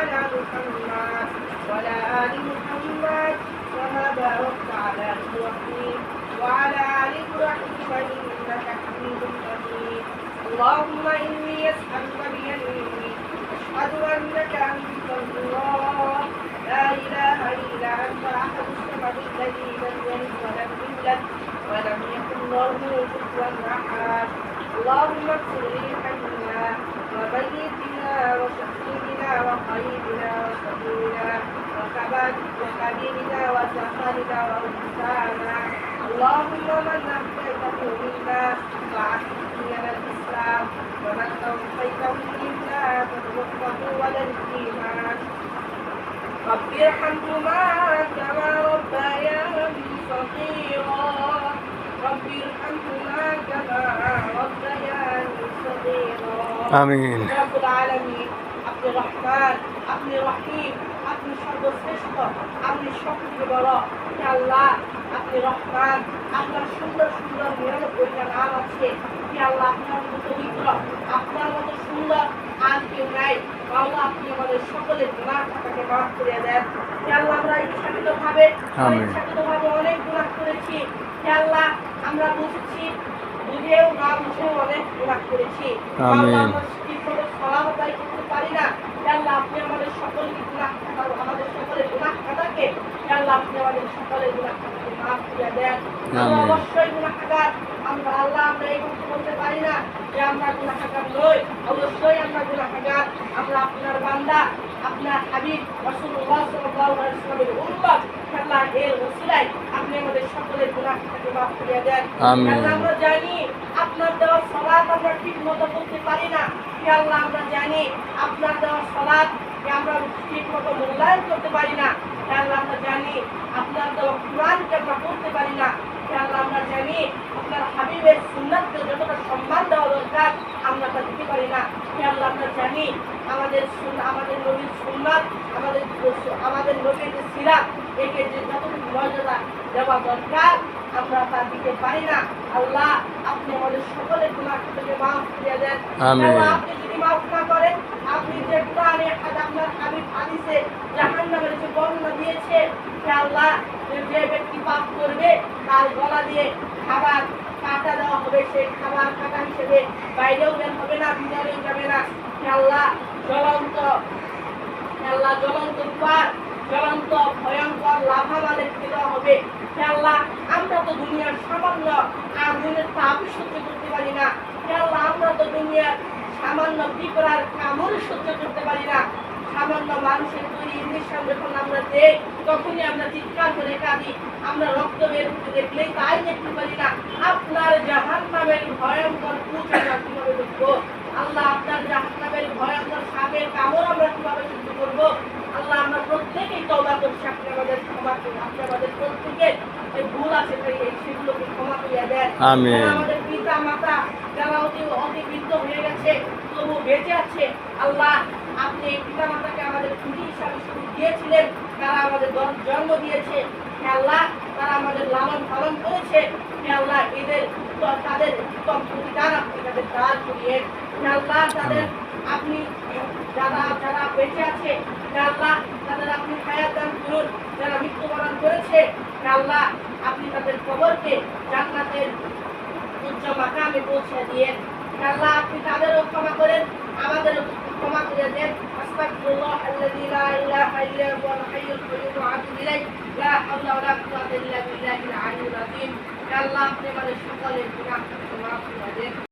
على محمد وعلى آل محمد كما باركت على إبراهيم وعلى آل إبراهيم إنك حميد مجيد اللهم إني أسألك بيميني أشهد أنك أنت الله لا إله إلا أنت أحد الصمد الذي لم يلد ولم يولد ولم يكن له كفوا أحد اللهم اغفر لحينا وميتنا وشهيدنا وقريبنا وصغيرنا وكبيرنا وسفرنا وأنثانا اللهم من أحييته منا فأحيي على الإسلام ومن توفيته منا فتوفه على الإيمان رب ارحمهما كما ربياني صغيرا رب ارحمهما كما ربياني صغيرا আমিন। রব্বুল আলামিন আপনি রহমান আপনি রহিম আপনি সর্বশ্রেষ্ঠ আপনি সবচেয়ে বড় হে আল্লাহ আপনি রহমান আপনার সুন্দর সুন্দর 99টা নাম আছে হে আল্লাহ আপনার মতো পবিত্র আপনার মতো সুন্দর আর কেউ নাই আল্লাহ আপনি আমাদের সকলের গুনাহ খাতাকে মাফ করে দেন হে আল্লাহ আমরা ইচ্ছাকৃতভাবে অনেক গুনাহ করেছি হে আল্লাহ আমরা বুঝেছি বুঝেও না বুঝেও অনেক গুনাহ করেছি আল্লাহ আমরা ঠিকভাবে সালাত আদায় করতে পারি না হে আল্লাহ আপনি আমাদের সকলের গুনাহ খাতা আমাদের সকলের গুনাহ খাতাকে হে আল্লাহ আপনি আমাদের সকলের গুনাহ খাতাকে মাফ করে দেন আমরা অবশ্যই গুনাহগার আমরা আল্লাহ আমরা এই কথা বলতে পারি না যে আমরা গুনাহগার নই অবশ্যই আমরা গুনাহগার আমরা আপনার বান্দা আপনার হাবিব রাসূলুল্লাহ সাল্লাল্লাহু আলাইহি ওয়াসাল্লামের উম্মত আল্লাহ এর ওসিলায় আপনি আমাদের সকলের গুনাহ খাতাকে মাফ করে দেন আল্লাহ আমরা জানি আপনার দেওয়া সালাত আমরা ঠিকমতো করতে পারি না হে আল্লাহ আমরা জানি আপনার দেওয়া সালাত আমরা ঠিকমতো মূল্যায়ন করতে পারি না হে আল্লাহ আমরা জানি আপনার দেওয়া কুরআনকে আমরা পড়তে পারি না হে আল্লাহ আমরা জানি আপনার হাবিবের সুন্নাতকে যতটা সম্মান দেওয়া দরকার আমরা তা দিতে পারি না হে আল্লাহ আমরা জানি আমাদের নবীর সুন্নাত আমাদের নবীর যে সিরাত একে যে যতটুকু মর্যাদা দেওয়া দরকার আমরা তা দিতে পারি না আল্লাহ আপনি আমাদের সকলের গুনাহ থেকে মাফ করে দেন আল্লাহ আপনি যদি মাফ না করেন আপনি যে কোরআনে আপনার হাবিব হাদিসে জাহান্নামের যে বর্ণনা দিয়েছে হে আল্লাহ যে ব্যক্তি পাপ করবে তার গলা দিয়ে খাবার কাটা দেওয়া হবে সেই খাবার কাটা হিসেবে বাইরেও বের হবে না ভিতরেও যাবে না হে আল্লাহ জ্বলন্ত রূপার জ্বলন্ত ভয়ঙ্কর লাভা আমাদেরকে দেওয়া হবে হে আল্লাহ আমরা তো দুনিয়ার সামান্য আগুনের তাপ সহ্য করতে পারি না হে আল্লাহ আমরা তো দুনিয়ার সামান্য পিঁপড়ার কামড় সহ্য করতে পারি না সামান্য মানুষের তৈরি ইঞ্জেকশন যখন আমরা দেই তখনই আমরা চিৎকার করে কাঁদি আমরা রক্ত বের হতে দেখলেই তাই দেখতে পারি না আপনার জাহান্নামের ভয়ঙ্কর কুচ আমরা কিভাবে দেখবো আল্লাহ আপনার জাহান্নামের ভয়ঙ্কর সাপের কামড় আমরা কিভাবে সহ্য করবো আল্লাহ আমরা প্রত্যেকেই তওবা করছি আপনি আমাদের ক্ষমা করুন আপনি আমাদের প্রত্যেকের যে ভুল আছে সেগুলোকে ক্ষমা করে দেন আমিন আমাদের পিতা মাতা যারা অতি বৃদ্ধ হয়ে গেছে তবু বেঁচে আছে আল্লাহ আপনি পিতা মাতাকে আমাদের খুঁটি হিসাবে দিয়েছিলেন তারা আমাদের জন্ম দিয়েছে হে আল্লাহ তারা আমাদের লালন পালন করেছে হে আল্লাহ তাদের উত্তম প্রতিদান আপনি তাদের দান করিয়ে হে আল্লাহ তাদের আপনি যারা বেঁচে আছে হে আল্লাহ তাদের আপনি হায়াত দান করুন যারা মৃত্যুবরণ করেছে হে আল্লাহ আপনি তাদের কবরকে জান্নাতের উচ্চ মাকামে পৌঁছে দিয়ে হে আল্লাহ আপনি তাদেরও ক্ষমা করেন আমাদেরও ক্ষমা করে দেন আস্তাগফিরুল্লাহ আল্লাযী লা ইলাহা ইল্লা হুয়াল হাইয়ুল কাইয়্যুম ওয়া আতুবু ইলাইহি লা হাওলা ওয়া লা কুওয়াতা ইল্লা বিল্লাহিল আলিয়্যিল আযীম হে আল্লাহ আপনি আমাদের সকলের গুনাহ মাফ করে দেন।